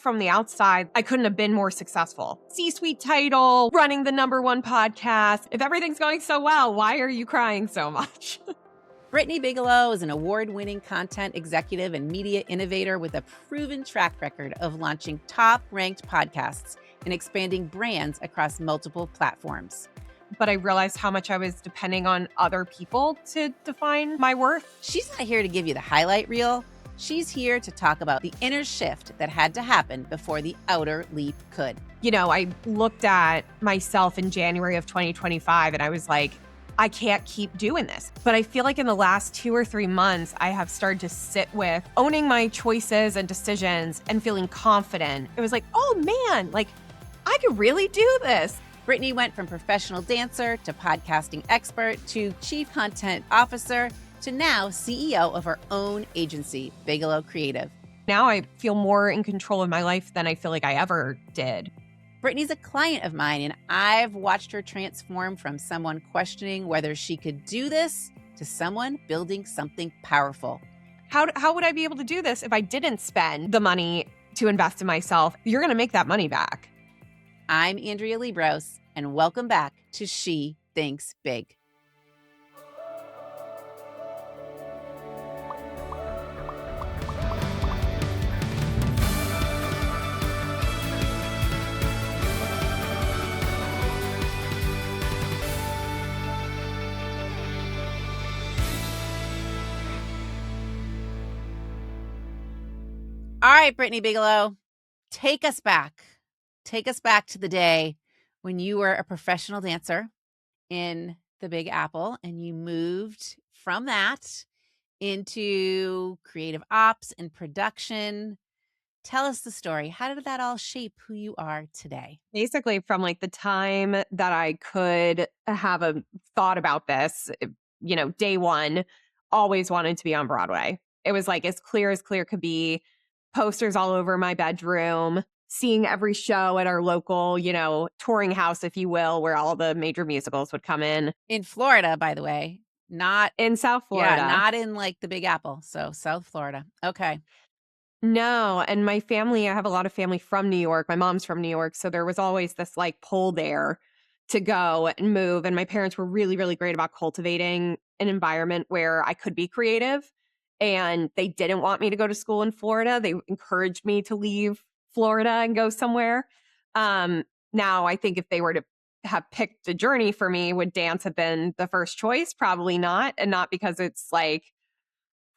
From the outside, I couldn't have been more successful. C-suite title, running the #1 podcast. If everything's going so well, why are you crying so much? Brittany Bigelow is an award-winning content executive and media innovator with a proven track record of launching top-ranked podcasts and expanding brands across multiple platforms. But I realized how much I was depending on other people to define my worth. She's not here to give you the highlight reel. She's here to talk about the inner shift that had to happen before the outer leap could. You know, I looked at myself in January of 2025 and I was like, I can't keep doing this. But I feel like in the last 2 or 3 months, I have started to sit with owning my choices and decisions and feeling confident. It was like, oh man, like I could really do this. Brittany went from professional dancer to podcasting expert to chief content officer to now CEO of her own agency, Bigelow Creative. Now I feel more in control of my life than I feel like I ever did. Brittany's a client of mine, and I've watched her transform from someone questioning whether she could do this to someone building something powerful. How would I be able to do this if I didn't spend the money to invest in myself? You're going to make that money back. I'm Andrea Liebross, and welcome back to She Thinks Big. All right, Brittany Bigelow, take us back. Take us back to the day when you were a professional dancer in the Big Apple and you moved from that into creative ops and production. Tell us the story. How did that all shape who you are today? Basically, from like the time that I could have a thought about this, you know, day one, always wanted to be on Broadway. It was like as clear could be. Posters all over my bedroom, seeing every show at our local, you know, touring house, if you will, where all the major musicals would come in. In Florida, by the way, not in South Florida. Yeah, not in like the Big Apple. So South Florida. Okay. No. And my family, I have a lot of family from New York. My mom's from New York. So there was always this like pull there to go and move. And my parents were really, really great about cultivating an environment where I could be creative. And they didn't want me to go to school in Florida. They encouraged me to leave Florida and go somewhere. Now, I think if they were to have picked a journey for me, would dance have been the first choice? Probably not. And not because it's like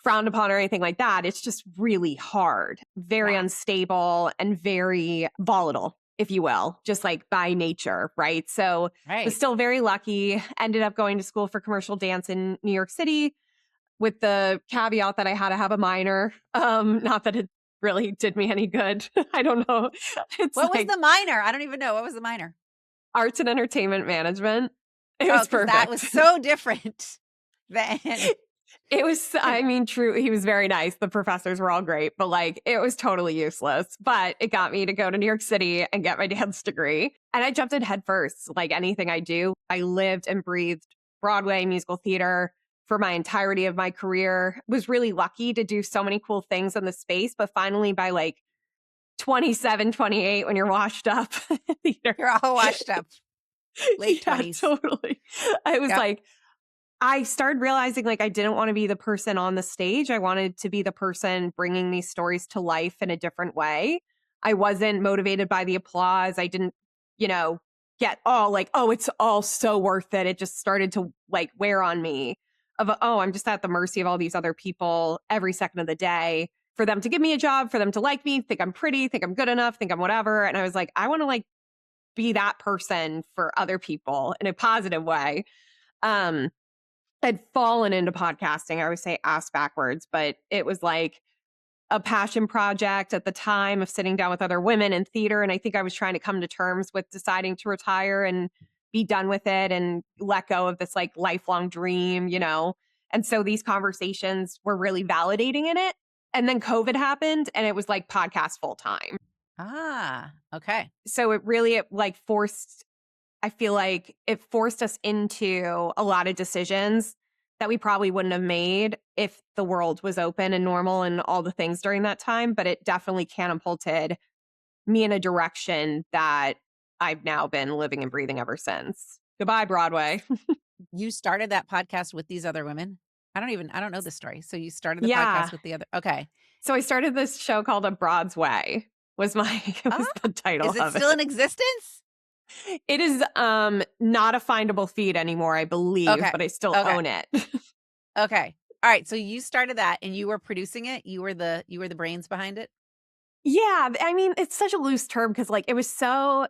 frowned upon or anything like that. It's just really hard, very unstable and very volatile, if you will, just like by nature, right? So I was still very lucky. Ended up going to school for commercial dance in New York City, with the caveat that I had to have a minor. Not that it really did me any good. I don't know. What was the minor? I don't even know. What was the minor? Arts and entertainment management. It was perfect. That was so different than... It was, I mean, true. He was very nice. The professors were all great, but like it was totally useless. But it got me to go to New York City and get my dance degree. And I jumped in head first. Like anything I do, I lived and breathed Broadway, musical theater for my entirety of my career. Was really lucky to do so many cool things in the space. But finally, by like 27, 28, when you're washed up, you're all washed up. Late 20s. Totally. I was like, I started realizing like I didn't want to be the person on the stage. I wanted to be the person bringing these stories to life in a different way. I wasn't motivated by the applause. I didn't, you know, get all like, oh, it's all so worth it. It just started to like wear on me of, oh, I'm just at the mercy of all these other people every second of the day for them to give me a job, for them to like me, think I'm pretty, think I'm good enough, think I'm whatever. And I was like, I want to like be that person for other people in a positive way. I'd fallen into podcasting. I would say ass backwards, but it was like a passion project at the time of sitting down with other women in theater. And I think I was trying to come to terms with deciding to retire and be done with it and let go of this like lifelong dream, you know? And so these conversations were really validating in it. And then COVID happened and it was like podcast full time. Ah, okay. So it really like forced, I feel like it forced us into a lot of decisions that we probably wouldn't have made if the world was open and normal and all the things during that time. But it definitely catapulted me in a direction that I've now been living and breathing ever since. Goodbye, Broadway. You started that podcast with these other women? I don't know this story. So you started the Yeah. podcast with the other okay. So I started this show called A Broad's Way was my Ah, was the title is it of still in it. existence? It is not a findable feed anymore, I believe, Okay. but I still Okay. own it. Okay. All right. So you started that and you were producing it. You were the brains behind it. Yeah, I mean, it's such a loose term because like it was so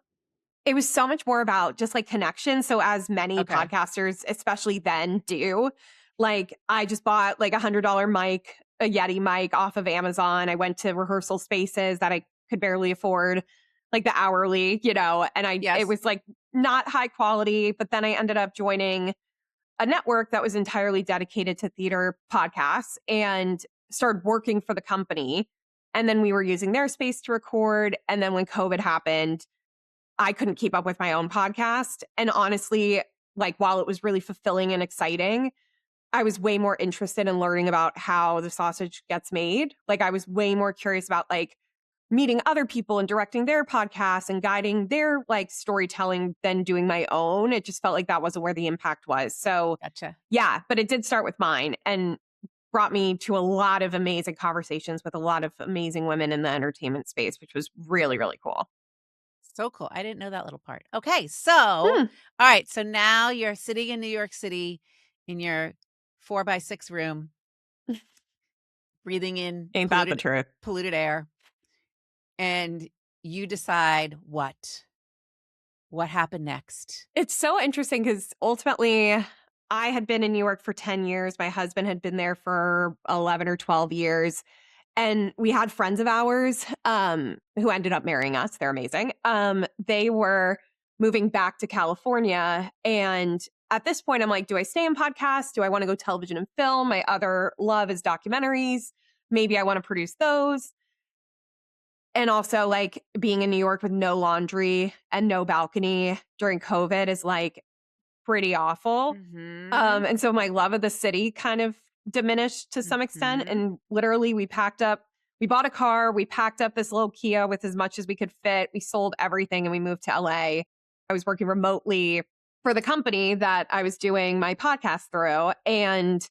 much more about just like connection. So as many Okay. podcasters, especially then do, like I just bought like $100 mic, a Yeti mic off of Amazon. I went to rehearsal spaces that I could barely afford, like the hourly, and it Yes. was like not high quality, but then I ended up joining a network that was entirely dedicated to theater podcasts and started working for the company. And then we were using their space to record. And then when COVID happened, I couldn't keep up with my own podcast. And honestly, like while it was really fulfilling and exciting, I was way more interested in learning about how the sausage gets made. Like I was way more curious about like meeting other people and directing their podcasts and guiding their like storytelling than doing my own. It just felt like that wasn't where the impact was. So Gotcha. yeah, but it did start with mine and brought me to a lot of amazing conversations with a lot of amazing women in the entertainment space, which was really, really cool. So cool. I didn't know that little part. Okay. So, Hmm. all right. So now you're sitting in New York City in your 4x6 room, breathing in Ain't that the truth? polluted air, and you decide what? What happened next? It's so interesting because ultimately, I had been in New York for 10 years. My husband had been there for 11 or 12 years. And we had friends of ours who ended up marrying us. They're amazing. They were moving back to California. And at this point, I'm like, do I stay in podcasts? Do I want to go television and film? My other love is documentaries. Maybe I want to produce those. And also, like being in New York with no laundry and no balcony during COVID is like pretty awful. Mhm. And so my love of the city kind of diminished to some extent. Mhm. And literally, we bought a car, we packed up this little Kia with as much as we could fit. We sold everything and we moved to LA. I was working remotely for the company that I was doing my podcast through. And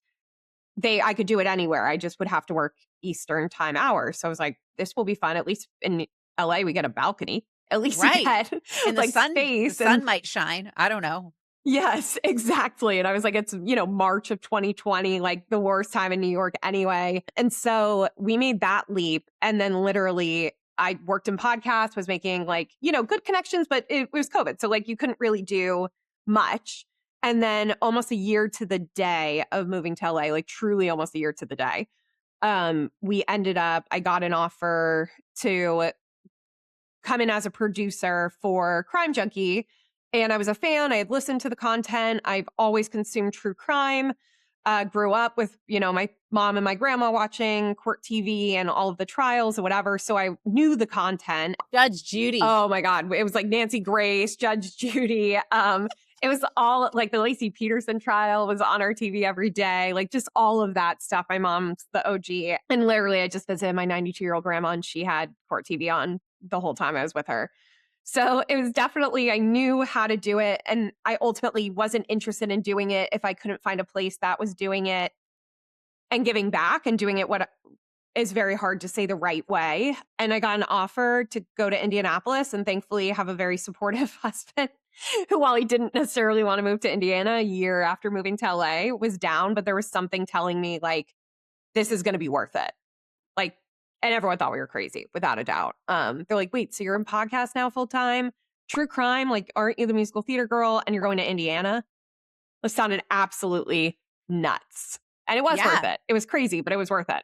I could do it anywhere. I just would have to work Eastern time hours. So I was like, this will be fun. At least in LA, we get a balcony. At least we Right. get And like the space. sun And might shine. I don't know. yes, exactly. And I was like, it's, March of 2020, like the worst time in New York anyway. And so we made that leap. And then literally, I worked in podcasts, was making like, good connections, but it was COVID. So like you couldn't really do much. And then almost a year to the day of moving to LA, like truly almost a year to the day, I got an offer to come in as a producer for Crime Junkie. And I was a fan. I had listened to the content. I've always consumed true crime. Grew up with, my mom and my grandma watching court TV and all of the trials and whatever. So I knew the content. Judge Judy. Oh my God. It was like Nancy Grace, Judge Judy. It was all like the Lacey Peterson trial was on our TV every day, like just all of that stuff. My mom's the OG. And literally, I just visited my 92-year-old grandma and she had court TV on the whole time I was with her. So it was definitely, I knew how to do it. And I ultimately wasn't interested in doing it if I couldn't find a place that was doing it and giving back and doing it what is very hard to say the right way. And I got an offer to go to Indianapolis and thankfully have a very supportive husband who, while he didn't necessarily want to move to Indiana a year after moving to LA, was down. But there was something telling me, like, this is going to be worth it. Like, and everyone thought we were crazy, without a doubt. They're like, wait, so you're in podcast now full time? True crime? Like, aren't you the musical theater girl and you're going to Indiana? It sounded absolutely nuts. And it was worth Yeah. it. It was crazy, but it was worth it.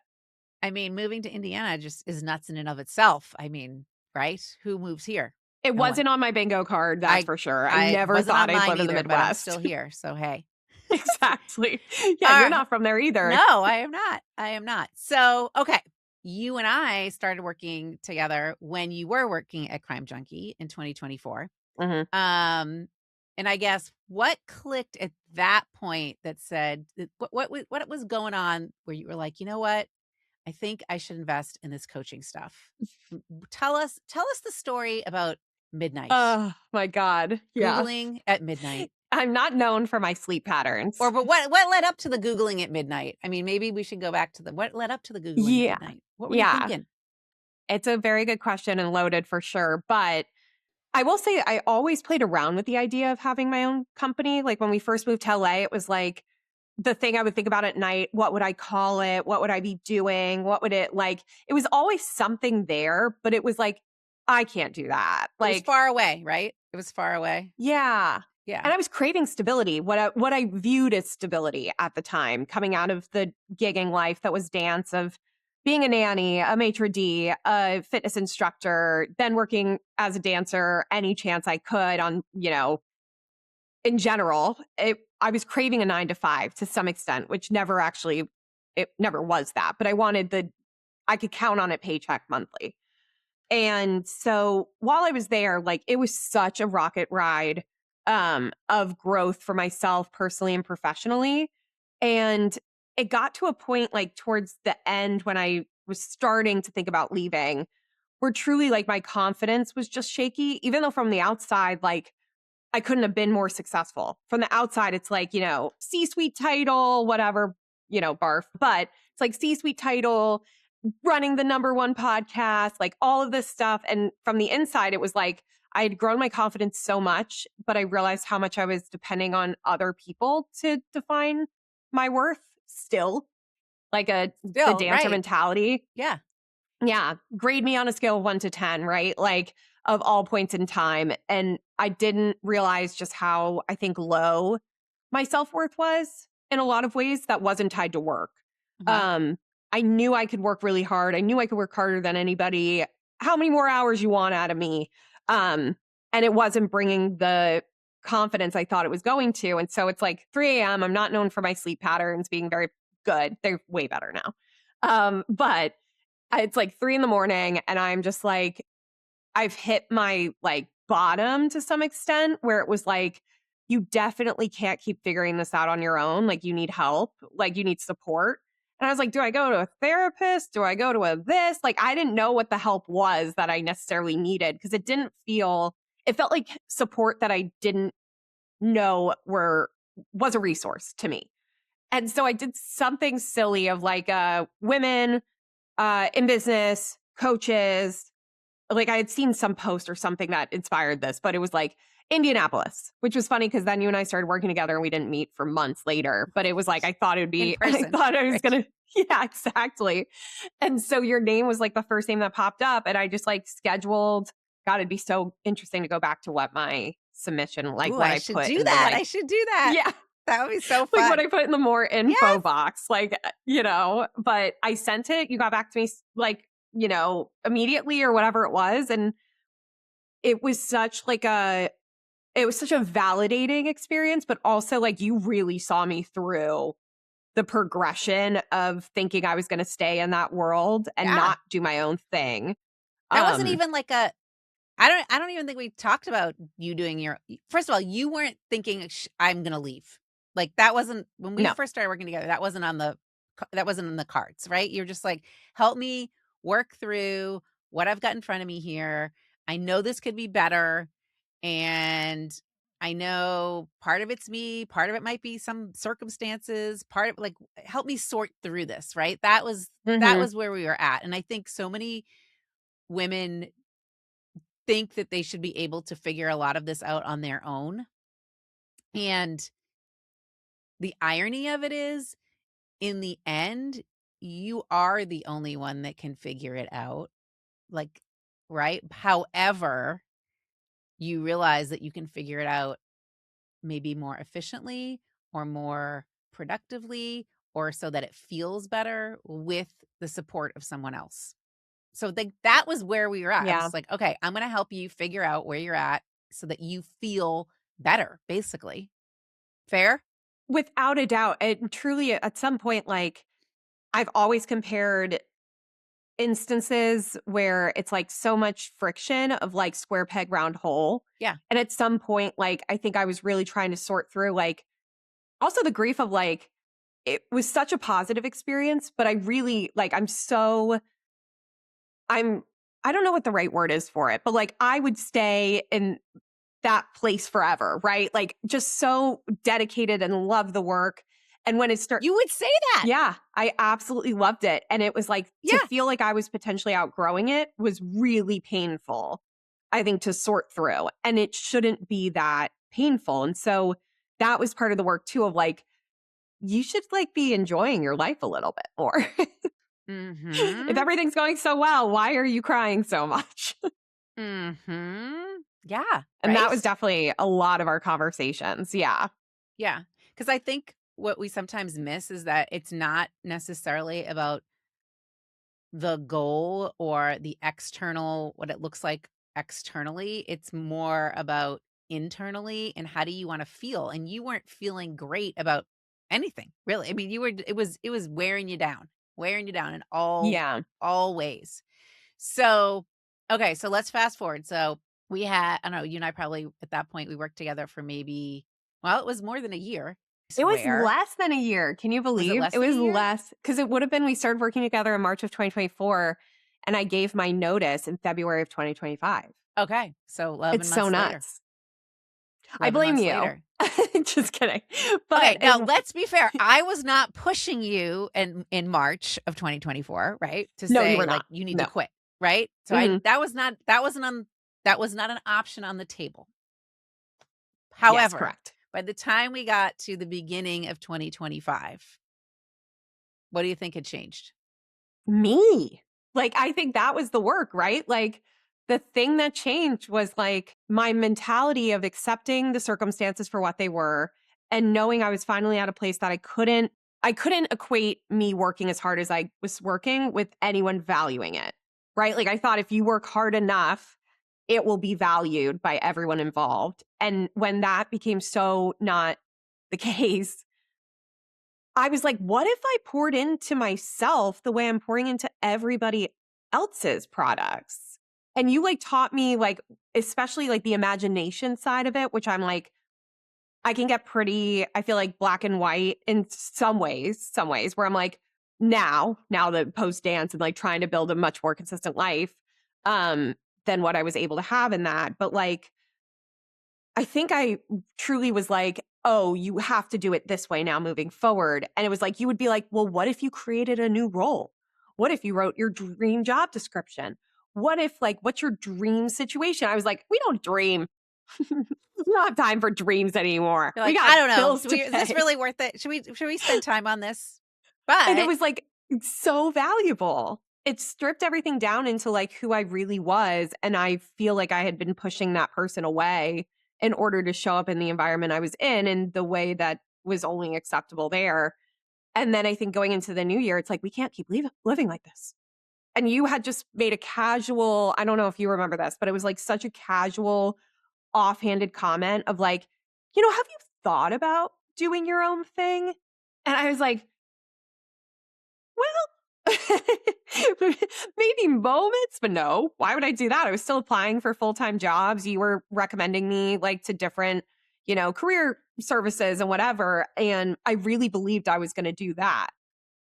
I mean, moving to Indiana just is nuts in and of itself. I mean, right? Who moves here? It No one. wasn't on my bingo card, that's I for sure. I I never wasn't thought on I'd mine live in the either, but I'm still Midwest. here. So hey. Exactly. Yeah, All you're right. not from there either. No, I am not. I am not. So, okay. You and I started working together when you were working at Crime Junkie in 2024. Mhm. And I guess what clicked at that point that said what was going on where you were like, you know what? I think I should invest in this coaching stuff. Tell us the story about midnight. Oh my God. Yeah. Googling at midnight. I'm not known for my sleep patterns. But what led up to the Googling at midnight? I mean, maybe we should go back to what led up to the Googling at Yeah. midnight? What were you Yeah. thinking? It's a very good question and loaded for sure. But I will say I always played around with the idea of having my own company. Like when we first moved to LA, it was like the thing I would think about at night. What would I call it? What would I be doing? What would it like? It was always something there, but it was like, I can't do that. It was Like, far away, right? It was far away. yeah. Yeah. And I was craving stability, what I viewed as stability at the time, coming out of the gigging life that was dance of being a nanny, a maitre d', a fitness instructor, then working as a dancer any chance I could on, in general. I was craving a 9 to 5 to some extent, which it never was that. But I could count on it paycheck monthly. And so while I was there, like it was such a rocket ride of growth for myself personally and professionally. And it got to a point like towards the end when I was starting to think about leaving, where truly like my confidence was just shaky, even though from the outside, like I couldn't have been more successful. From the outside, it's like, C-suite title, whatever, barf. But it's like C-suite title, running the #1 podcast, like all of this stuff. And from the inside, it was like I had grown my confidence so much, but I realized how much I was depending on other people to define my worth still, like the Still, dancer right. mentality. Yeah. Yeah. Grade me on a scale of 1 to 10, right? Like of all points in time. And I didn't realize just how I think low my self-worth was in a lot of ways that wasn't tied to work. Uh-huh. I knew I could work really hard. I knew I could work harder than anybody. How many more hours you want out of me? And it wasn't bringing the confidence I thought it was going to. And so it's like 3 a.m. I'm not known for my sleep patterns being very good. They're way better now. But it's like 3 in the morning and I'm just like, I've hit my like bottom to some extent where it was like, you definitely can't keep figuring this out on your own. Like you need help, like you need support. And I was like, do I go to a therapist? Do I go to a this? Like I didn't know what the help was that I necessarily needed because it felt like support that I didn't know was a resource to me. And so I did something silly of like women in business, coaches, like I had seen some post or something that inspired this, but it was like Indianapolis, which was funny because then you and I started working together and we didn't meet for months later. But it was like, I thought it would In be, I person. thought I was Right. going to, yeah, exactly. And so your name was like the first name that popped up. And I just like scheduled, God, it'd be so interesting to go back to what my submission, like Ooh, what I I should put do in the that. like, I should do that. yeah, That would be so like what fun. I put in the more info Yes. box, like, but I sent it, you got back to me like, immediately or whatever it was. And it was such a validating experience, but also like you really saw me through the progression of thinking I was going to stay in that world and Yeah. not do my own thing. That wasn't even like I don't even think we talked about you doing first of all, you weren't thinking I'm going to leave. Like that wasn't when we No. first started working together. That wasn't on the cards, right? You're just like, help me work through what I've got in front of me here. I know this could be better. And I know part of it's me, part of it might be some circumstances, part of like help me sort through this, right? That was Mhm. where we were at. And I think so many women think that they should be able to figure a lot of this out on their own. And the irony of it is, in the end, you are the only one that can figure it out. Like, right? However, you realize that you can figure it out maybe more efficiently or more productively or so that it feels better with the support of someone else. So that was where we were at. I was Yeah. just like, okay, I'm going to help you figure out where you're at so that you feel better, basically. Fair? Without a doubt. And truly at some point, like I've always compared instances where it's like so much friction of like square peg round hole. Yeah. And at some point, like I think I was really trying to sort through like also the grief of like it was such a positive experience, but I really like, I don't know what the right word is for it, but like I would stay in that place forever, right? Like just so dedicated and love the work. And when it started, You would say that. yeah, I absolutely loved it. And it was like to Yeah. feel like I was potentially outgrowing it was really painful, I think, to sort through. And it shouldn't be that painful. And so that was part of the work too of like, you should like be enjoying your life a little bit more. If Mm-hmm. everything's going so well, why are you crying so much? Mm-hmm. Yeah. And that Right? was definitely a lot of our conversations. Yeah. Yeah. Because I think what we sometimes miss is that it's not necessarily about the goal or the external, what it looks like externally. It's more about internally and how do you want to feel? And you weren't feeling great about anything, really. I mean, it was wearing you down in Yeah. all ways. So, okay, so let's fast forward. So we had, I don't know, you and I probably at that point we worked together for maybe, well, it was more than a year. I It was swear. less than a year. Can you Was it believe? less It than a was year? less because it would have been we started working together in March of 2024 and I gave my notice in February of 2025. Okay. So It's 11 so months later. nuts. I 11 blame months you. later. Just kidding. Okay, But now let's be fair. I was not pushing you in March of 2024, right? To no, you say were like not. you need to No. quit, right? So I Mhm. that was not an option on the table. Yes, However, correct. by the time we got to the beginning of 2025, what do you think had changed? Me. Like, I think that was the work, right? Like, the thing that changed was like my mentality of accepting the circumstances for what they were and knowing I was finally at a place that I couldn't equate me working as hard as I was working with anyone valuing it. Right? Like I thought if you work hard enough, it will be valued by everyone involved. And when that became so not the case, I was like, what if I poured into myself the way I'm pouring into everybody else's products? And you like taught me like, especially like the imagination side of it, which I'm like, I can get pretty, I feel like black and white in some ways where I'm like, now the post dance and like trying to build a much more consistent life um, than what I was able to have in that. But like, I think I truly was like, oh, you have to do it this way now moving forward. And it was like, you would be like, well, what if you created a new role? What if you wrote your dream job description? What if, like, what's your dream situation? I was like, we don't dream. We don't have time for dreams anymore. You're We like, got I don't know. bills to Is this pay. really worth it? Should we spend time on this? And it But was like so valuable. It stripped everything down into like who I really was. And I feel like I had been pushing that person away in order to show up in the environment I was in the way that was only acceptable there. And then I think going into the new year, it's like, we can't keep living like this. And you had just made a casual, I don't know if you remember this, but it was like such a casual, offhanded comment of like, have you thought about doing your own thing? And I was like, well, maybe moments, but no. Why would I do that? I was still applying for full-time jobs. You were recommending me like to different, career services and whatever. And I really believed I was going to do that.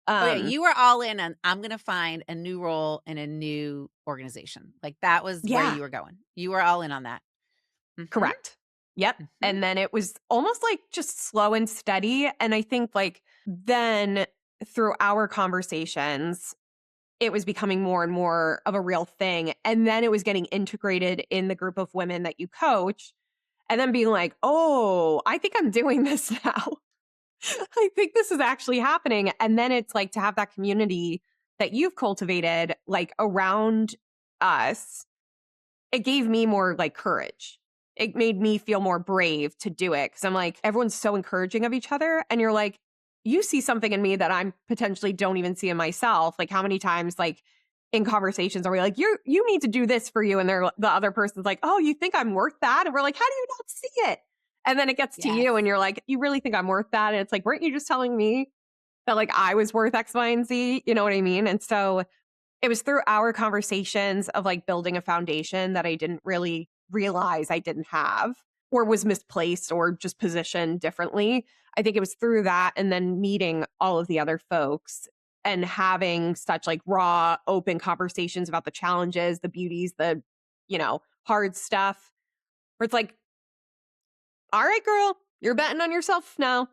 oh yeah, Um, you were all in on I'm gonna find a new role in a new organization. Like that was where yeah, you were going. You were all in on that. Mm-hmm. correct. Yep. Mm-hmm. And then it was almost like just slow and steady. And I think like then through our conversations, it was becoming more and more of a real thing. And then it was getting integrated in the group of women that you coach. And then being like, oh, I think I'm doing this now. I think this is actually happening. And then it's like to have that community that you've cultivated like around us, it gave me more like courage. It made me feel more brave to do it. Cause I'm like, everyone's so encouraging of each other. And you're like, you see something in me that I'm potentially don't even see in myself. Like how many times like in conversations are we like, you need to do this for you. And the other person's like, oh, you think I'm worth that? And we're like, how do you not see it? And then it gets to Yes. you and you're like, you really think I'm worth that? And it's like, weren't you just telling me that like I was worth X, Y, and Z? You know what I mean? And so it was through our conversations of like building a foundation that I didn't really realize I didn't have. or was misplaced or just positioned differently. I think it was through that and then meeting all of the other folks and having such like raw, open conversations about the challenges, the beauties, the, hard stuff where it's like, all right, girl, you're betting on yourself now.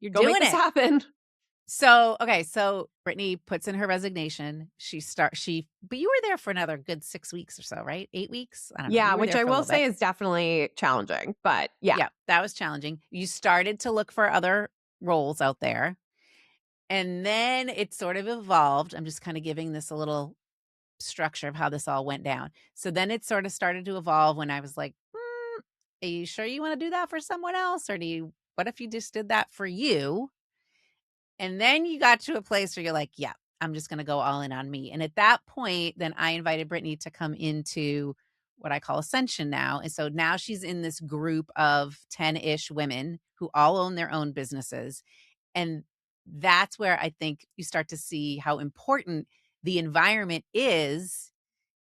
You're Go make doing this it. happen. So, okay, so Brittany puts in her resignation. But you were there for another good 6 weeks or so, right? 8 weeks? I don't know. Yeah, You were which there I for a will little bit. say is definitely challenging, but yeah. Yeah, that was challenging. You started to look for other roles out there, and then it sort of evolved. I'm just kind of giving this a little structure of how this all went down. So then it sort of started to evolve when I was like, are you sure you want to do that for someone else? Or what if you just did that for you? And then you got to a place where you're like, yeah, I'm just going to go all in on me. And at that point, then I invited Brittany to come into what I call Ascension now. And so now she's in this group of 10-ish women who all own their own businesses. And that's where I think you start to see how important the environment is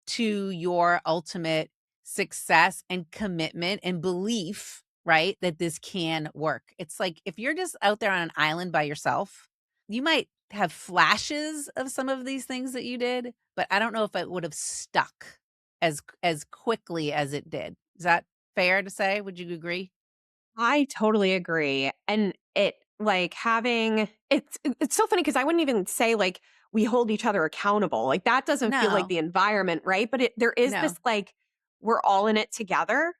to your ultimate success and commitment and belief, right? That this can work. It's like if you're just out there on an island by yourself, you might have flashes of some of these things that you did, but I don't know if it would have stuck as quickly as it did. Is that fair to say? Would you agree? I totally agree. And it like having it's so funny because I wouldn't even say like we hold each other accountable. Like that doesn't feel like No, the environment, right? But there is this no. like we're all in it together.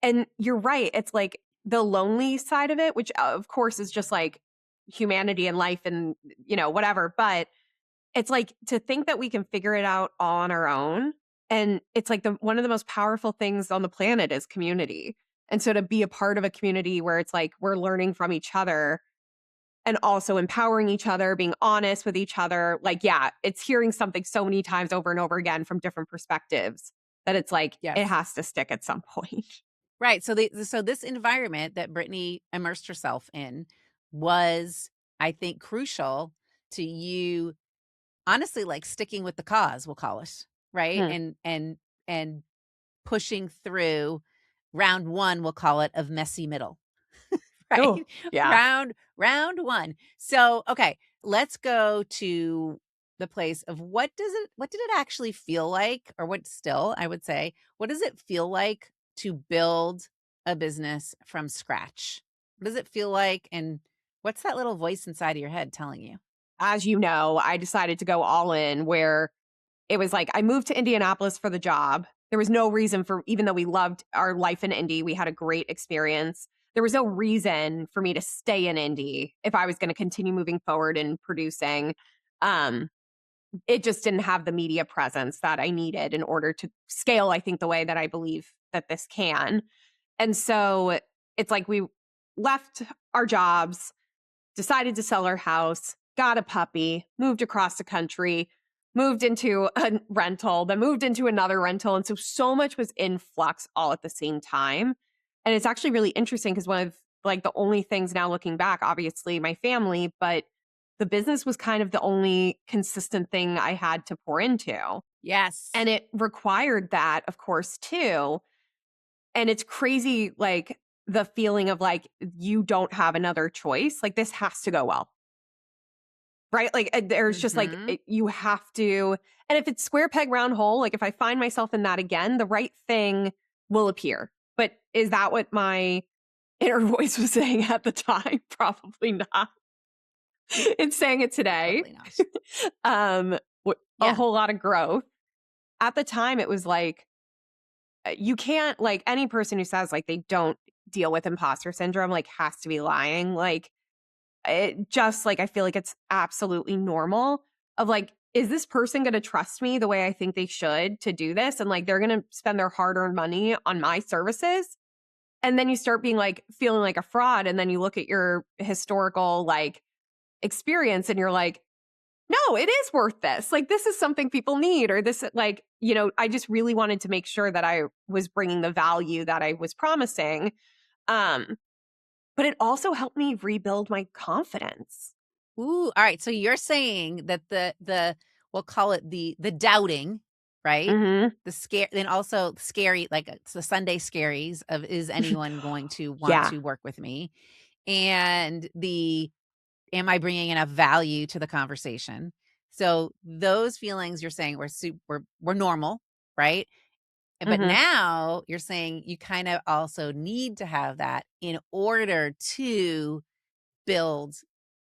And you're right. It's like the lonely side of it, which of course is just like humanity and life and whatever, but it's like to think that we can figure it out all on our own. And it's like one of the most powerful things on the planet is community. And so to be a part of a community where it's like we're learning from each other and also empowering each other, being honest with each other, like, yeah, it's hearing something so many times over and over again from different perspectives that it's like it Yes. has to stick at some point. Right. So this environment that Brittany immersed herself in was, I think, crucial to you honestly like sticking with the cause, we'll call it, right? Hmm. And pushing through round one, we'll call it, of messy middle. Right? Oh, yeah. Round one. So, okay, let's go to the place of what did it actually feel like, or what still, I would say, what does it feel like to build a business from scratch? What does it feel like, and what's that little voice inside of your head telling you? As you know, I decided to go all in where it was like I moved to Indianapolis for the job. There was no reason for, even though we loved our life in Indy, we had a great experience. There was no reason for me to stay in Indy if I was going to continue moving forward and producing. Um, it just didn't have the media presence that I needed in order to scale, I think, the way that I believe that this can. And so it's like we left our jobs, decided to sell our house, got a puppy, moved across the country, moved into a rental, then moved into another rental. And so much was in flux all at the same time. And it's actually really interesting because one of like the only things now looking back, obviously my family, but the business was kind of the only consistent thing I had to pour into. Yes. And it required that, of course, too. And it's crazy, like the feeling of like you don't have another choice. Like this has to go well. Right? Like, there's just like, Mhm. you have to, and if it's square peg round hole, like if I find myself in that again, the right thing will appear. But is that what my inner voice was saying at the time? Probably not. It's saying it today. Probably not. Um, a Yeah. whole lot of growth. At the time, it was like, you can't, like any person who says like they don't deal with imposter syndrome, like has to be lying. Like, it just like I feel like it's absolutely normal of like, is this person going to trust me the way I think they should to do this? And like they're going to spend their hard-earned money on my services. And then you start being like feeling like a fraud. And then you look at your historical like experience and you're like, no, it is worth this. Like this is something people need, or this like, I just really wanted to make sure that I was bringing the value that I was promising. Um, but it also helped me rebuild my confidence. Ooh, all right. So you're saying that the we'll call it the doubting, right? Mhm. Then also scary, like it's the Sunday scaries of, is anyone going to want Yeah. to work with me? And am I bringing enough value to the conversation? So those feelings you're saying were normal, right? But Mhm. now you're saying you kind of also need to have that in order to build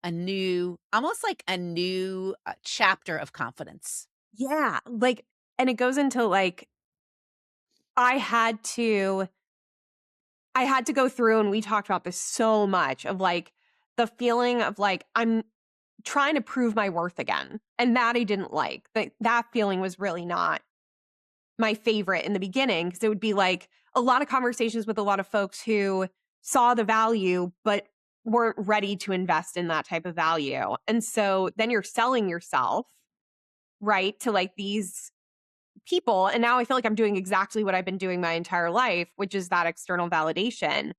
almost like a new chapter of confidence. Yeah, like and it goes into, like, I had to I had to go through, and we talked about this so much, of, like, the feeling of, like, I'm trying to prove my worth again, and that I didn't like. That feeling was really not my favorite in the beginning, because it would be, like, a lot of conversations with a lot of folks who saw the value, but weren't ready to invest in that type of value, and so then you're selling yourself, right, to, like, these people, and now I feel like I'm doing exactly what I've been doing my entire life, which is that external validation.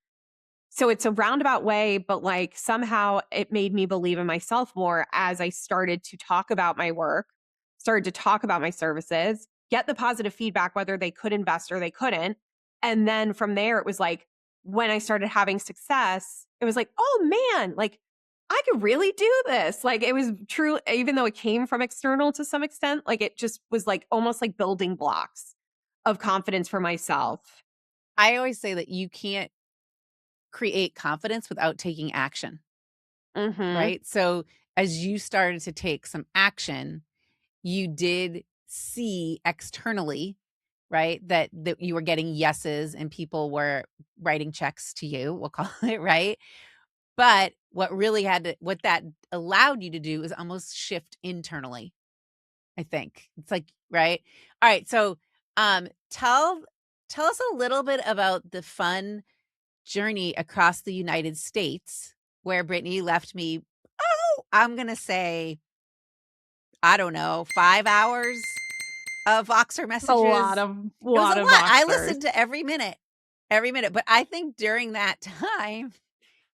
So it's a roundabout way, but, like, somehow it made me believe in myself more as I started to talk about my work, started to talk about my services, get the positive feedback, whether they could invest or they couldn't. And then from there, it was like, when I started having success, it was like, oh man, like, I could really do this. Like, it was true, even though it came from external to some extent, like, it just was like almost like building blocks of confidence for myself. I always say that you can't create confidence without taking action, Hmm. right? So as you started to take some action, you did see externally, right, that you were getting yeses and people were writing checks to you, we'll call it, right? But what that allowed you to do is almost shift internally, I think. It's like, right? All right, so, tell us a little bit about the fun journey across the United States where Brittany left me, I'm gonna say, I don't know, 5 hours of Voxer A messages. It was a lot of lot. I Voxers. listened to every minute, but I think during that time,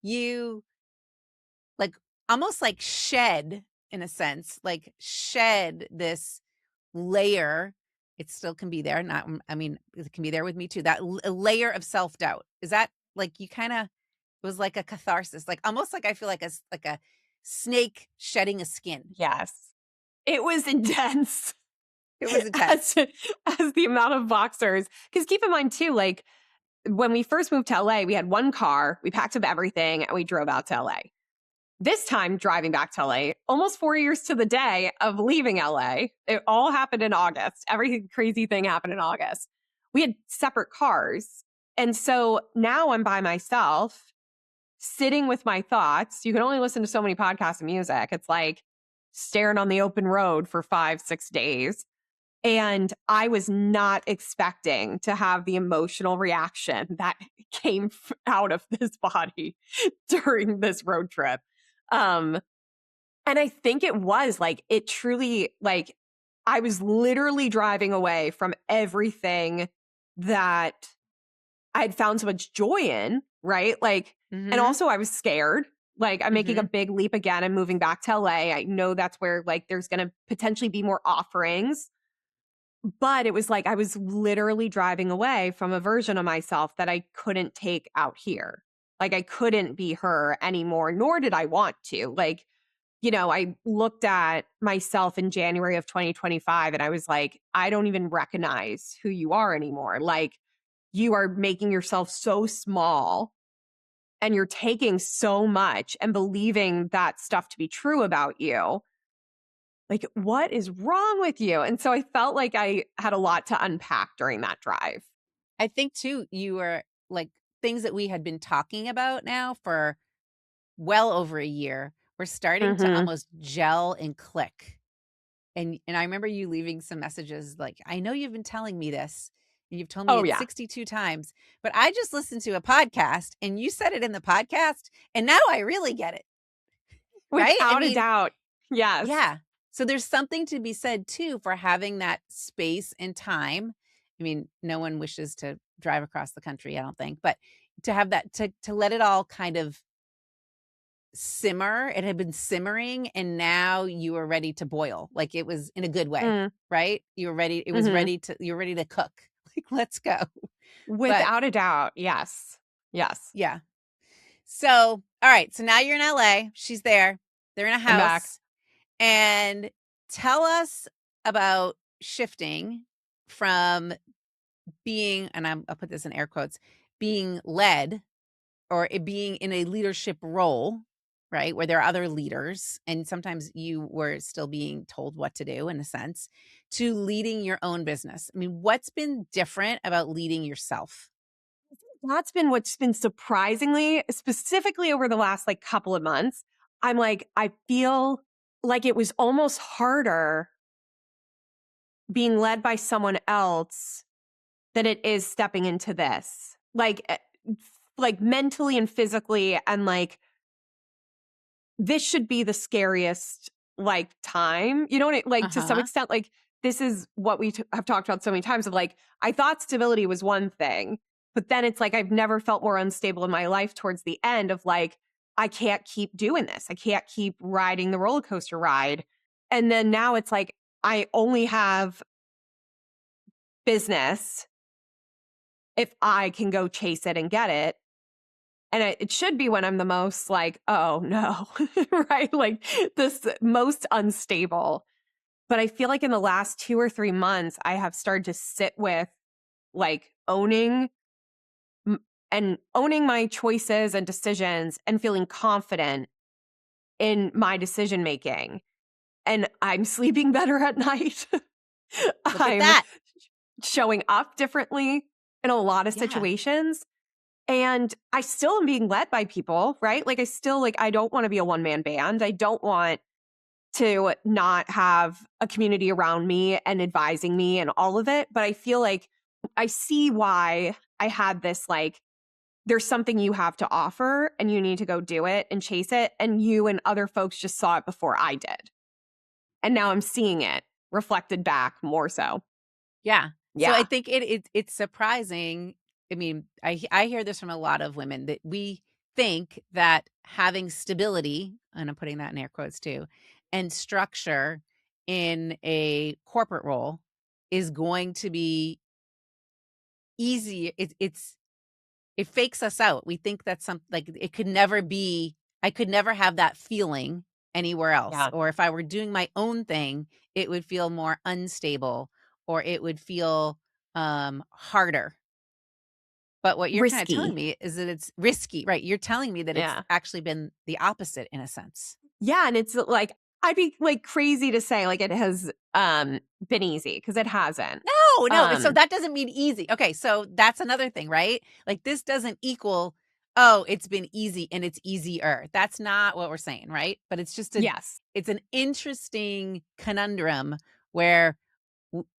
you, like, almost, like, shed, in a sense, like, shed this layer. It still can be there, not I mean, it can be there with me too, that l a layer of self-doubt. Is that, like, you kinda, it was like a catharsis, like, almost like I feel like like a snake shedding a skin. Yes. It was intense It was as intense. as the amount of Voxers. Because keep in mind too, like, when we first moved to LA, we had 1 car, we packed up everything, and we drove out to LA. This time driving back to LA, almost 4 years to the day of leaving LA, it all happened in August. Every crazy thing happened in August. We had separate cars, and so now I'm by myself, sitting with my thoughts. You can only listen to so many podcasts and music. It's like staring on the open road for 5, 6 days. And I was not expecting to have the emotional reaction that came out of this body during this road trip. Um, and I think it was like, it truly, like, I was literally driving away from everything that I had found so much joy in, right? Like, and Mhm, also I was scared. Like, I'm making a mhm. big leap again. I'm moving back to LA. I know that's where, like, there's going to potentially be more offerings. But it was like I was literally driving away from a version of myself that I couldn't take out here. Like, I couldn't be her anymore, nor did I want to. Like, I looked at myself in January of 2025 and I was like, I don't even recognize who you are anymore. Like, you are making yourself so small and you're taking so much and believing that stuff to be true about you. Like, what is wrong with you? And so I felt like I had a lot to unpack during that drive. I think too, you were like, things that we had been talking about now for well over a year were starting to Mhm. almost gel and click. And I remember you leaving some messages like, "I know you've been telling me this, and you've told me Oh, it yeah. 62 times, but I just listened to a podcast and you said it in the podcast, and now I really get it." Right? I Without a mean, doubt. Yes. yeah. So there's something to be said too for having that space and time. I mean, no one wishes to drive across the country, I don't think, but to have that, to let it all kind of simmer. It had been simmering, and now you were ready to boil. Like, it was in a good way, Mm, right? You were ready. It was mhm. ready to, you were ready to cook. Like, let's go. But Without a doubt, yes. Yes. yeah. So, all right. So now you're in LA. She's there. They're in a I'm back. house. And tell us about shifting from being, and I'll put this in air quotes, being led, or it being in a leadership role, right? Where there are other leaders, and sometimes you were still being told what to do in a sense, to leading your own business. I mean, what's been different about leading yourself? That's been what's been surprisingly, specifically over the last like couple of months. I'm like, I feel like it was almost harder being led by someone else than it is stepping into this. Like mentally and physically, and like this should be the scariest like time. You know what like to some Uh-huh. extent, like this is what we have talked about so many times of like, I thought stability was one thing, but then it's like I've never felt more unstable in my life towards the end of like, I can't keep doing this. I can't keep riding the roller coaster ride. And then now it's like, I only have business if I can go chase it and get it. And it should be when I'm the most like, oh no, right? Like this most unstable. But I feel like in the last 2 or 3 months, I have started to sit with like m- owning my choices and decisions and feeling confident in my decision making. And I'm sleeping better at night. Look at I'm that. showing up differently in a lot of Yeah. situations. And I still am being led by people, right? Like I still like I don't want to be a one-man band. I don't want to not have a community around me and advising me and all of it, but I feel like I see why I had this like there's something you have to offer and you need to go do it and chase it, and you and other folks just saw it before I did. And now I'm seeing it reflected back more so. Yeah. So I Yeah. think it's surprising. I mean, I hear this from a lot of women that we think that having stability, and I'm putting that in air quotes too, and structure in a corporate role is going to be easy. It fakes us out. We think that some, like, it could never be, I could never have that feeling anywhere else. Yeah. Or if I were doing my own thing, it would feel more unstable, or it would feel harder. But what you're kind of telling Risky. me is that it's risky, right? You're telling me that it's Yeah. actually been the opposite in a sense. Yeah, and it's like I'd be like crazy to say like it has been easy because it hasn't. No, no. So Um that doesn't mean easy. Okay, so that's another thing, right? Like, this doesn't equal, oh, it's been easy and it's easier. That's not what we're saying, right? But it's just yes. it's an interesting conundrum where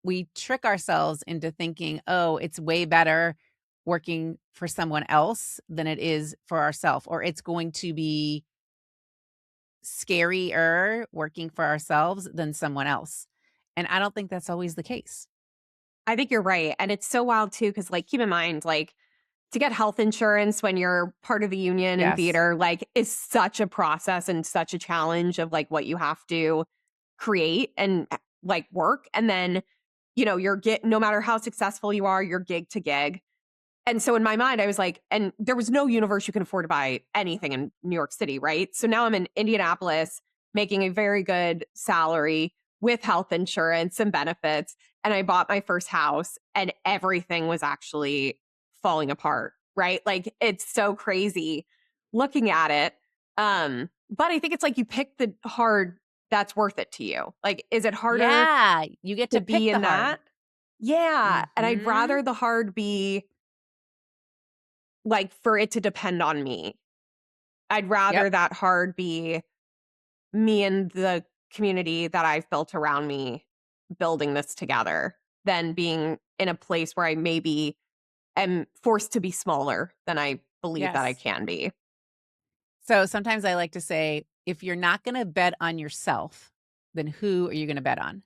we trick ourselves into thinking, oh, it's way better working for someone else than it is for ourselves, or it's going to be scarier working for ourselves than someone else. And I don't think that's always the case. I think you're right. And it's so wild too, because like keep in mind, like to get health insurance when you're part of the union in Yes. theater, like is such a process and such a challenge of like what you have to create and like work. And then, you're no matter how successful you are, you're gig to gig. And so in my mind, I was like, and there was no universe you can afford to buy anything in New York City, right? So now I'm in Indianapolis making a very good salary with health insurance and benefits. And I bought my first house and everything was actually falling apart, right? Like it's so crazy looking at it. But I think it's like you pick the hard that's worth it to you. Like, is it harder Yeah, you get to to pick be the in hard. that? Yeah. And I'd Mhm. rather the hard be like, for it to depend on me. I'd Yep. rather that hard be me and the community that I've built around me building this together than being in a place where I maybe am forced to be smaller than I believe that I Yes. can be. So sometimes I like to say, if you're not gonna bet on yourself, then who are you gonna bet on?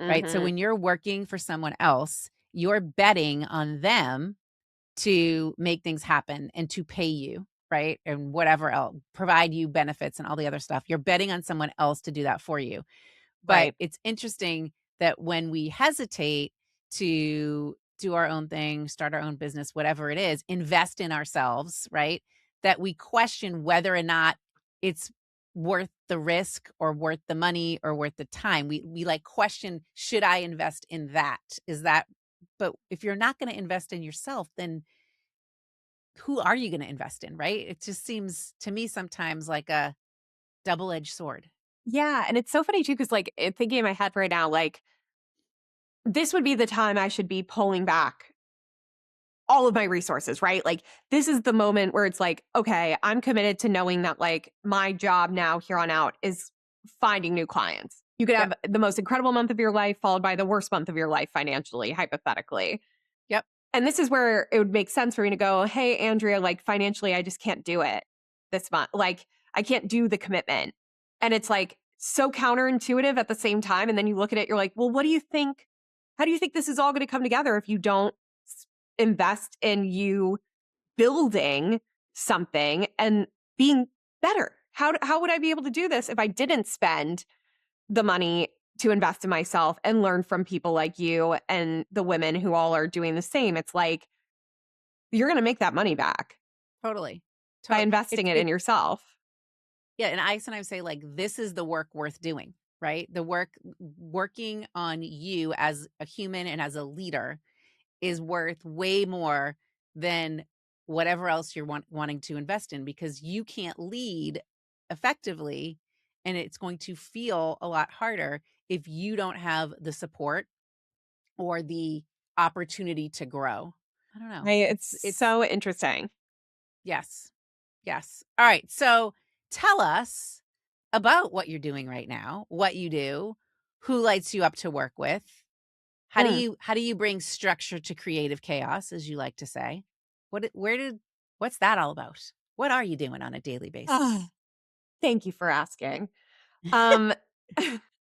Right? So Mhm. when you're working for someone else, you're betting on them to make things happen and to pay you. right? And whatever else, provide you benefits and all the other stuff. You're betting on someone else to do that for you. But Right. it's interesting that when we hesitate to do our own thing, start our own business, whatever it is, invest in ourselves, right? That we question whether or not it's worth the risk or worth the money or worth the time. We like question, should I invest in that? Is that, but if you're not going to invest in yourself, then who are you going to invest in, right? It just seems to me sometimes like a double-edged sword. Yeah. And it's so funny too, because like thinking in my head right now, like this would be the time I should be pulling back all of my resources, right? Like this is the moment where it's like, okay, I'm committed to knowing that like my job now here on out is finding new clients. You could Yep. have the most incredible month of your life followed by the worst month of your life financially, hypothetically. Yep. And this is where it would make sense for me to go, hey, Andrea, like financially, I just can't do it this month. Like I can't do the commitment. And it's like so counterintuitive at the same time. And then you look at it, you're like, well, what do you think? How do you think this is all going to come together if you don't invest in you building something and being better? How would I be able to do this if I didn't spend the money to invest in myself and learn from people like you and the women who all are doing the same? It's like you're going to make that money back Totally. by Totally. investing it in yourself. Yeah, and I sometimes say like this is the work worth doing, right? The working on you as a human and as a leader is worth way more than whatever else you're wanting to invest in, because you can't lead effectively and it's going to feel a lot harder if you don't have the support or the opportunity to grow. I don't know. Right? It's It's so interesting. yes. Yes. All right. So tell us about what you're doing right now, what you do, who lights you up to work with. Mm. How do you bring structure to creative chaos, as you like to say? What's that all about? What are you doing on a daily basis? Ah, thank you for asking. Um,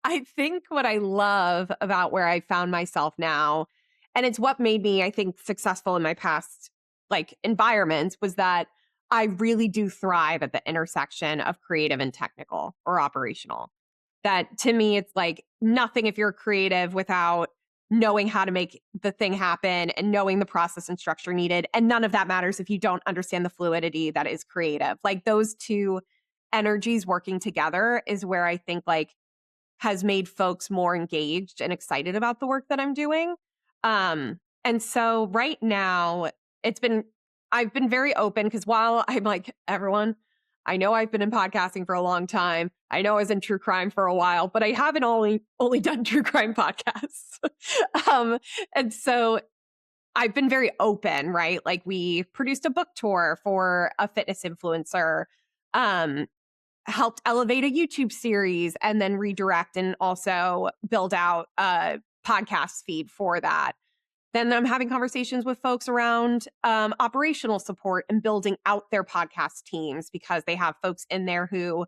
I think what I love about where I found myself now, and it's what made me, I think, successful in my past like environments, was that I really do thrive at the intersection of creative and technical or operational. That to me, it's like nothing if you're creative without knowing how to make the thing happen and knowing the process and structure needed. And none of that matters if you don't understand the fluidity that is creative. Like those two energies working together is where I think like has made folks more engaged and excited about the work that I'm doing. And so right now it's been I've been very open because while I'm like everyone, I know I've been in podcasting for a long time. I know I was in true crime for a while, but I haven't only done true crime podcasts. um, and so I've been very open, right? Like we produced a book tour for a fitness influencer. Um, helped elevate a YouTube series and then redirect and also build out a podcast feed for that. Then I'm having conversations with folks around operational support and building out their podcast teams because they have folks in there who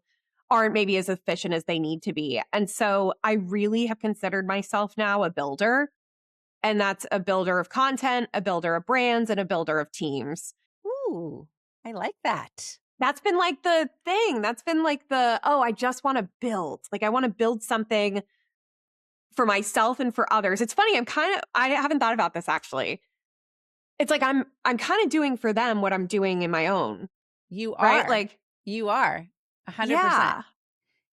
aren't maybe as efficient as they need to be. And so I really have considered myself now a builder. And that's a builder of content, a builder of brands, and a builder of teams. Ooh, I like that. That's been like the thing. That's been like oh, I just want to build. Like I want to build something for myself and for others. It's funny, I haven't thought about this actually. It's like I'm kind of doing for them what I'm doing in my own, You right? are. Like, You are 100%. yeah. And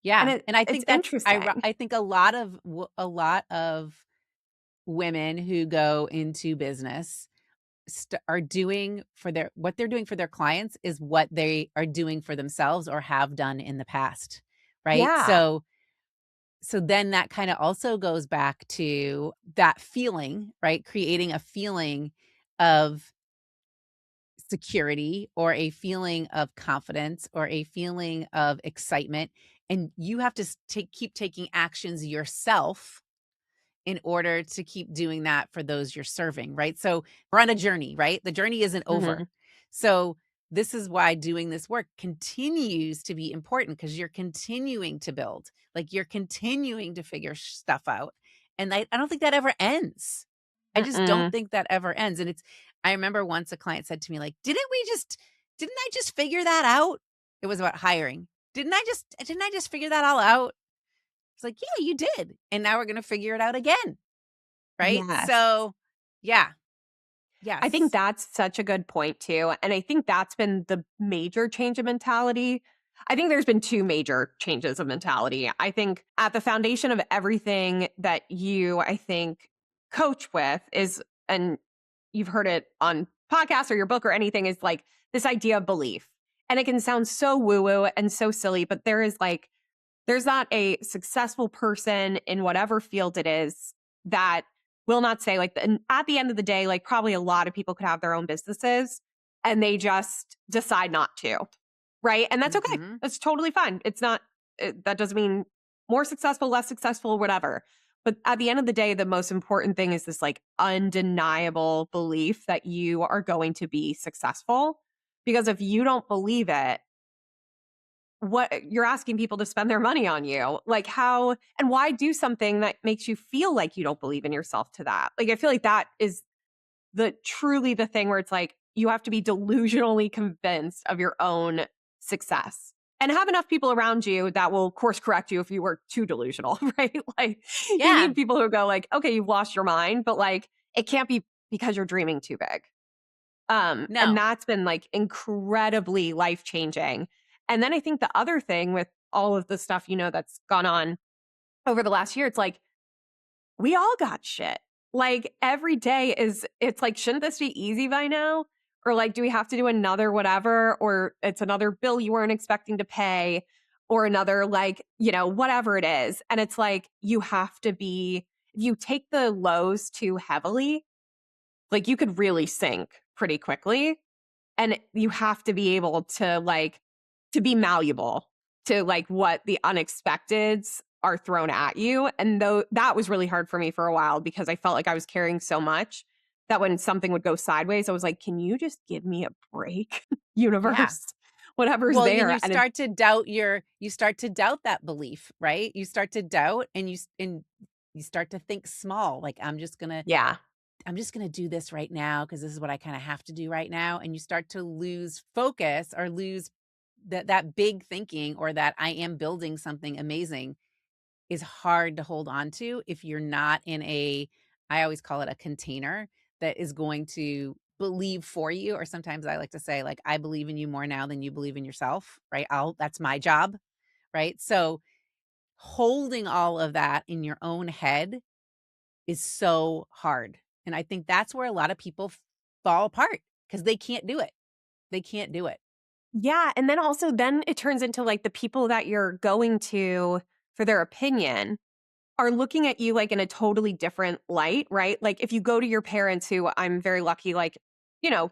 Yeah, and I it's think interesting. I think a lot of women who go into business are doing for their what they're doing for their clients is what they are doing for themselves or have done in the past, right? Yeah. So then that kind of also goes back to that feeling, right? Creating a feeling of security or a feeling of confidence or a feeling of excitement, and you have to keep taking actions yourself in order to keep doing that for those you're serving, right? So we're on a journey, right? The journey isn't over. Hmm. So this is why doing this work continues to be important, because you're continuing to build, like you're continuing to figure stuff out. And I don't think that ever ends. I just don't Mm-mm. think that ever ends. And I remember once a client said to me, like, didn't I just figure that out? It was about hiring. Didn't I just figure that all out? It's like, yeah, you did. And now we're going to figure it out again. Right. Yes. So, yeah. I think Yes. that's such a good point too. And I think that's been the major change of mentality. I think there's been two major changes of mentality. I think at the foundation of everything that you, I think, coach with is, and you've heard it on podcasts or your book or anything, is like this idea of belief. And it can sound so woo woo and so silly, but there's not a successful person in whatever field it is that will not say like and at the end of the day, like probably a lot of people could have their own businesses and they just decide not to. Right. And that's okay. Hmm. That's totally fine. That doesn't mean more successful, less successful, whatever. But at the end of the day, the most important thing is this like undeniable belief that you are going to be successful. Because if you don't believe it, what you're asking people to spend their money on you. Like how and why do something that makes you feel like you don't believe in yourself to that? Like I feel like that is the truly the thing where it's like you have to be delusionally convinced of your own success and have enough people around you that will course correct you if you were too delusional, right? Like you Yeah. need people who go like, okay, you've lost your mind, but like it can't be because you're dreaming too big. And No. that's been like incredibly life changing. And then I think the other thing with all of the stuff, that's gone on over the last year, it's like we all got shit. Like every day it's like, shouldn't this be easy by now? Or like, do we have to do another whatever? Or it's another bill you weren't expecting to pay, or another, like, whatever it is. And it's like, you have to be, if you take the lows too heavily, like you could really sink pretty quickly. And you have to be able to be malleable to like what the unexpecteds are thrown at you. And though that was really hard for me for a while because I felt like I was carrying so much that when something would go sideways, I was like, can you just give me a break, Yeah. universe? Whatever's Well, then there. And it, you start to doubt that belief, right? You start to doubt and you start to think small, like yeah. I'm just going to do this right now because this is what I kind of have to do right now. And you start to lose focus or lose that big thinking, or that I am building something amazing is hard to hold on to if you're not in I always call it a container that is going to believe for you. Or sometimes I like to say, like, I believe in you more now than you believe in yourself, right? That's my job, right? So holding all of that in your own head is so hard. And I think that's where a lot of people fall apart because they can't do it. They can't do it. Yeah. And then also, then it turns into like the people that you're going to for their opinion are looking at you like in a totally different light, right? Like if you go to your parents, who I'm very lucky, like, you know,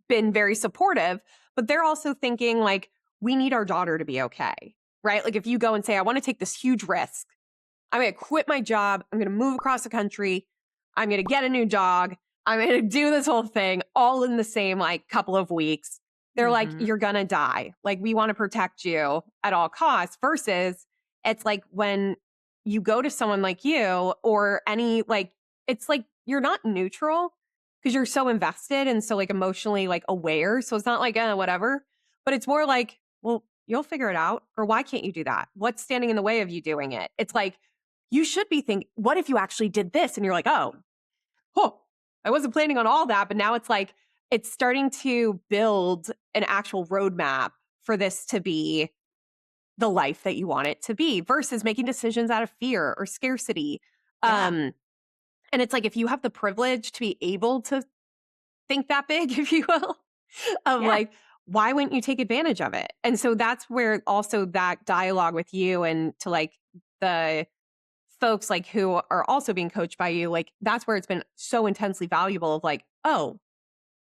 been very supportive, but they're also thinking like, we need our daughter to be okay, right? Like if you go and say, I want to take this huge risk, I'm going to quit my job, I'm going to move across the country, I'm going to get a new dog, I'm going to do this whole thing all in the same like couple of weeks. They're like, Mhm. you're going to die. Like we want to protect you at all costs versus it's like when you go to someone like you or any like it's like you're not neutral because you're so invested and so like emotionally like aware. So it's not like whatever, but it's more like, well, you'll figure it out. Or why can't you do that? What's standing in the way of you doing it? It's like you should be thinking, what if you actually did this? And you're like, oh, I wasn't planning on all that. But now it's like, it's starting to build an actual roadmap for this to be the life that you want it to be versus making decisions out of fear or scarcity. Yeah. Um, and it's like, if you have the privilege to be able to think that big, if you will, of Yeah. like, why wouldn't you take advantage of it? And so that's where also that dialogue with you and to like the folks like who are also being coached by you, like that's where it's been so intensely valuable of like, oh,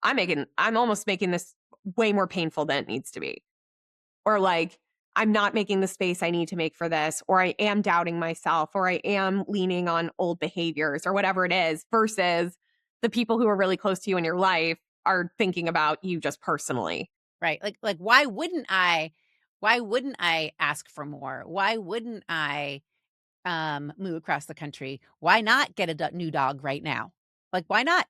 I'm almost making this way more painful than it needs to be. Or like, I'm not making the space I need to make for this, or I am doubting myself, or I am leaning on old behaviors or whatever it is, versus the people who are really close to you in your life are thinking about you just personally. Right. Like why wouldn't I ask for more? Why wouldn't I move across the country? Why not get a new dog right now? Like, why not?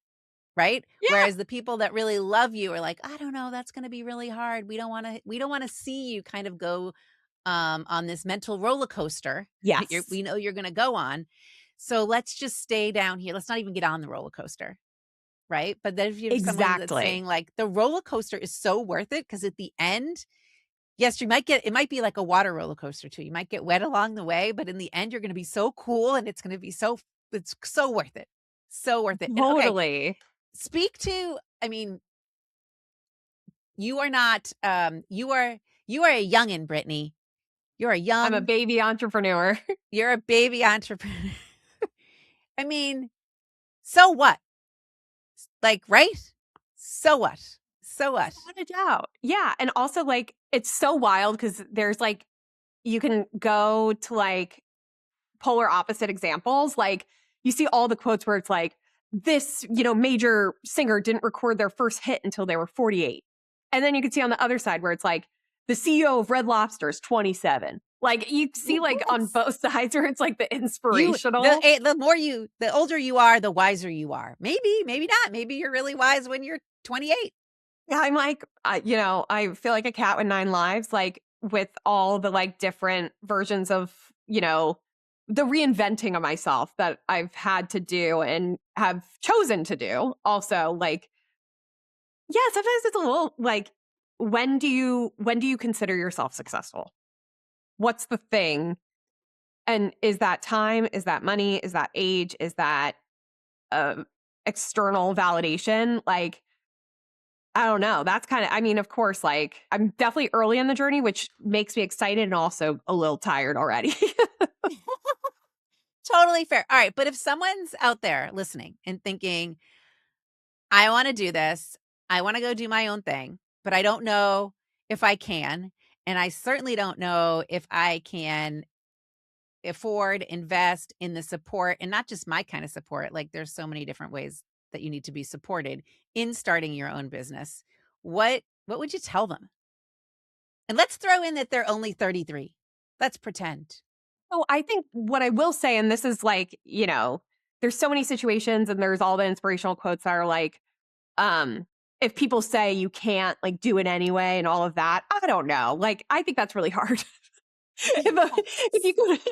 right? Yeah. Whereas the people that really love you are like, I don't know, that's going to be really hard. We don't want to see you kind of go on this mental roller coaster that Yes. we know you're going to go on. So let's just stay down here. Let's not even get on the roller coaster. Right. But then if you have someone that's Exactly. saying like the roller coaster is so worth it because at the end, yes, you might it might be like a water roller coaster too. You might get wet along the way, but in the end, you're going to be so cool and it's going to be it's so worth it. So worth it. And okay, Totally. speak to, I mean, you are not, you are a youngin', Brittany. You're a I'm a young, baby entrepreneur. you're a baby entrepreneur. I mean, so what? Like, right? So what? So what? Without a doubt. Yeah. And also, like, it's so wild because there's like, you can go to like polar opposite examples. Like, you see all the quotes where it's like, this, major singer didn't record their first hit until they were 48. And then you can see on the other side where it's like, the CEO of Red Lobster is 27. Like, you see, like, on Yes. both sides where it's like the inspirational. The older you are, the wiser you are. Maybe, maybe not. Maybe you're really wise when you're 28. Yeah, I'm like, I feel like a cat with 9 lives, like with all the like different versions of, the reinventing of myself that I've had to do and have chosen to do. Also, like, yeah, sometimes it's a little like, when do you consider yourself successful? What's the thing? And is that time? Is that money? Is that age? Is that external validation? Like, I don't know. That's kind of, I mean, of course, like I'm definitely early in the journey, which makes me excited and also a little tired already. Totally fair. All right. But if someone's out there listening and thinking, I want to do this, I want to go do my own thing, but I don't know if I can. And I certainly don't know if I can afford, invest in the support and not just my kind of support. Like there's so many different ways that you need to be supported in starting your own business. What would you tell them? And let's throw in that they're only 33. Let's pretend. So I think what I will say, and this is like, there's so many situations and there's all the inspirational quotes that are like, if people say you can't like do it anyway and all of that, I don't know. Like, I think that's really hard. If you go to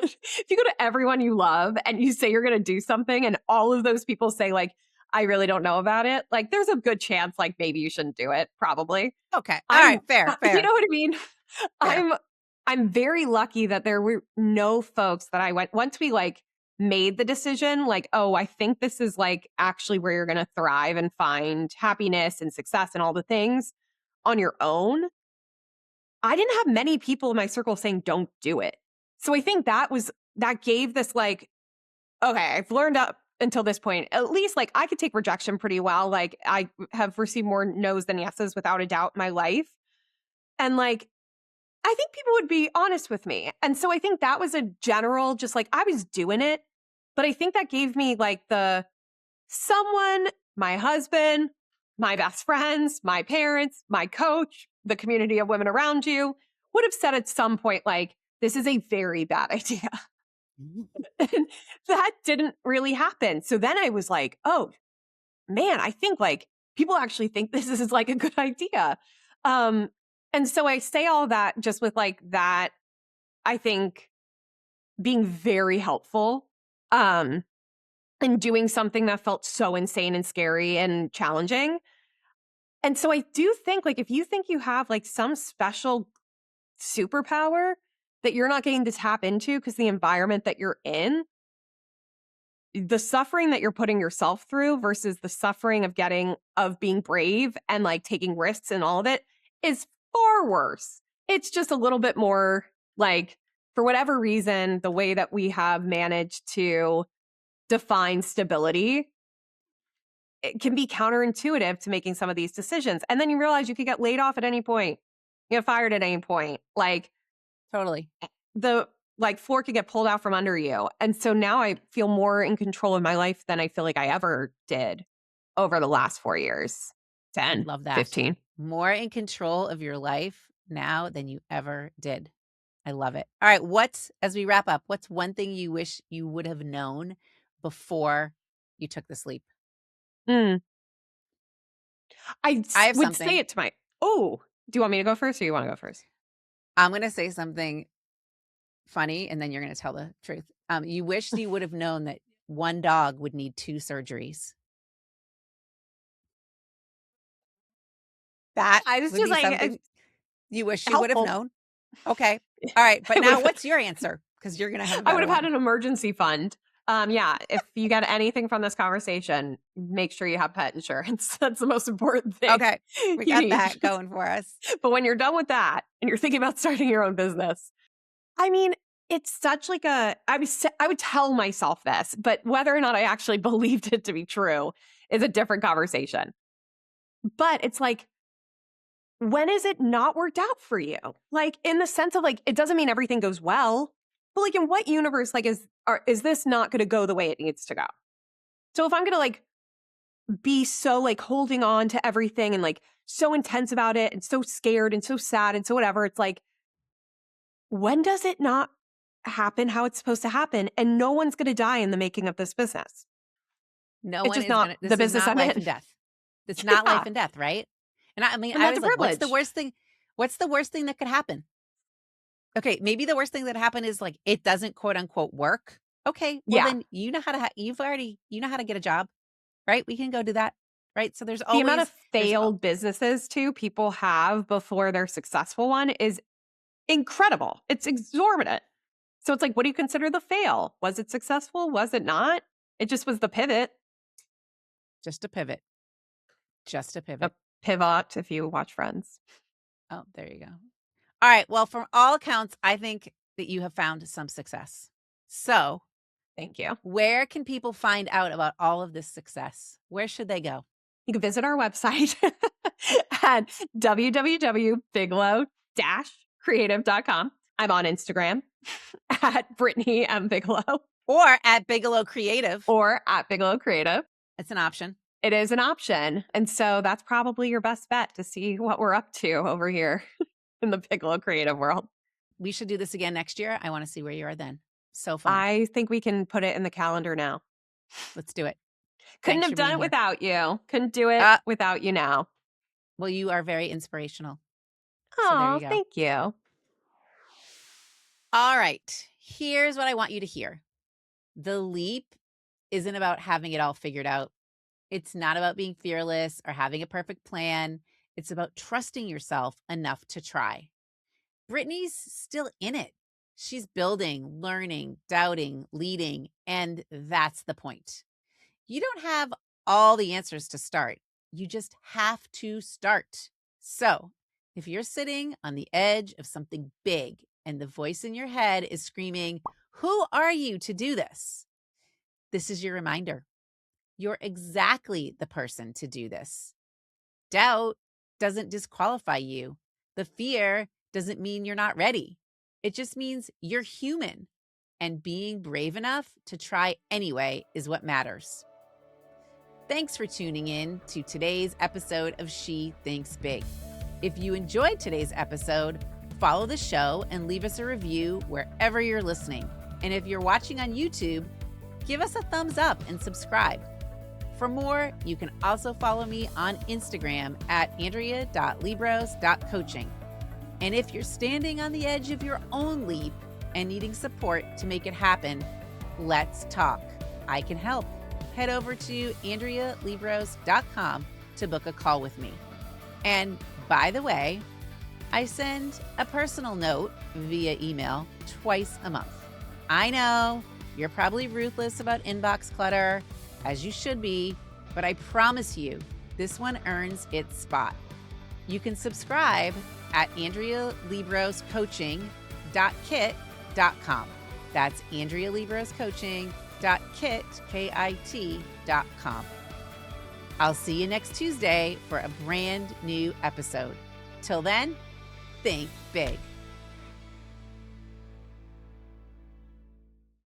if you go to everyone you love and you say you're going to do something and all of those people say like I really don't know about it, like there's a good chance like maybe you shouldn't do it, probably. Okay. All I'm right. Fair, you fair, know what I mean? fair. I'm I'm very lucky that there were no folks that I went once we like made the decision like, "Oh, I think this is like actually where you're going to thrive and find happiness and success and all the things on your own." I didn't have many people in my circle saying don't do it. So I think that gave this like, okay, I've learned up until this point, at least like I could take rejection pretty well. Like I have received more no's than yeses without a doubt in my life. And like I think people would be honest with me. And so I think that was a general just like I was doing it, but I think that gave me like the someone, my husband, my best friends, my parents, my coach, the community of women around you would have said at some point, like, this is a very bad idea. And that didn't really happen. So then I was like, oh man, I think like people actually think this is like a good idea. Um, and so I say all that just with like that, I think being very helpful. And doing something that felt so insane and scary and challenging. And so I do think like if you think you have like some special superpower that you're not getting to tap into because the environment that you're in, the suffering that you're putting yourself through versus the suffering of being brave and like taking risks and all of it is far worse. It's just a little bit more like for whatever reason, the way that we have managed to define stability it can be counterintuitive to making some of these decisions. And then you realize you could get laid off at any point, get fired at any point. Like Totally. the floor could get pulled out from under you. And so now I feel more in control of my life than I feel like I ever did over the last 4 years, I 10, love that. 15. More in control of your life now than you ever did. I love it. All right. As we wrap up, what's one thing you wish you would have known before you took this leap? Mm. I have would something. say it to do you want me to go first or you want to go first? I'm going to say something funny and then you're going to tell the truth. You wish you would have known that one dog would need 2 surgeries. That I was would just be like, something you wish you would have helpful. known. Okay. All right. But I now would've- what's your answer? Because you're going to have a I better would have had one. an emergency fund. Yeah, if you get anything from this conversation, make sure you have pet insurance. That's the most important thing Okay. We you got need. that going for us. But when you're done with that and you're thinking about starting your own business, I mean, it's such like I would tell myself this, but whether or not I actually believed it to be true is a different conversation. But it's like, when is it not worked out for you? Like, in the sense of like, it doesn't mean everything goes well, but like, in what universe, like, is this not going to go the way it needs to go? So if I'm going to like be so like holding on to everything and like so intense about it and so scared and so sad and so whatever, it's like, when does it not happen how it's supposed to happen? And no one's going to die in the making of this business. No It's one just is not going to, the this is business not I'm life in. and death. It's not Yeah. life and death, right? And I mean, And I that's was a like, what's the privilege. worst thing? What's the worst thing that could happen? Okay, maybe the worst thing that happened is like it doesn't quote unquote work. Okay, well Yeah. then you know how to you know how to get a job, right? We can go do that, right? So there's The amount of there's failed businesses too people have before their successful one is incredible. It's exorbitant. So it's like, what do you consider the fail? Was it successful? Was it not? It just was the pivot. just a pivot, just a A pivot. pivot, if you watch Friends. Oh, there you go. All right. Well, from all accounts, I think that you have found some success. So, Thank you. where can people find out about all of this success? Where should they go? You can visit our website at www.bigelow-creative.com. I'm on Instagram at Brittany M. Bigelow Or at Bigelow Creative. or at Bigelow Creative. It's an option. It is an option. And so that's probably your best bet to see what we're up to over here in the Bigelow Creative world. We should do this again next year. I want to see where you are then. So fun. I think we can put it in the calendar now. Let's do it. Couldn't Thanks have for done being it here. without you. Couldn't do it without you now. Well, you are very inspirational. So there Oh, you go. thank you. All right. Here's what I want you to hear. The leap isn't about having it all figured out. It's not about being fearless or having a perfect plan. It's about trusting yourself enough to try. Brittany's still in it. She's building, learning, doubting, leading, and that's the point. You don't have all the answers to start. You just have to start. So, if you're sitting on the edge of something big and the voice in your head is screaming, "Who are you to do this?" This is your reminder. You're exactly the person to do this. Doubt doesn't disqualify you. The fear doesn't mean you're not ready. It just means you're human. And being brave enough to try anyway is what matters. Thanks for tuning in to today's episode of She Thinks Big. If you enjoyed today's episode, follow the show and leave us a review wherever you're listening. And if you're watching on YouTube, give us a thumbs up and subscribe. For more, you can also follow me on Instagram at andrea.liebross.coaching. And if you're standing on the edge of your own leap and needing support to make it happen, let's talk. I can help. Head over to andrealiebross.com to book a call with me. And by the way, I send a personal note via email twice a month. I know you're probably ruthless about inbox clutter, as you should be, but I promise you, this one earns its spot. You can subscribe at andrealiebrosscoaching.kit.com. That's andrealiebrosscoaching.kit.com. I'll see you next Tuesday for a brand new episode. Till then, think big.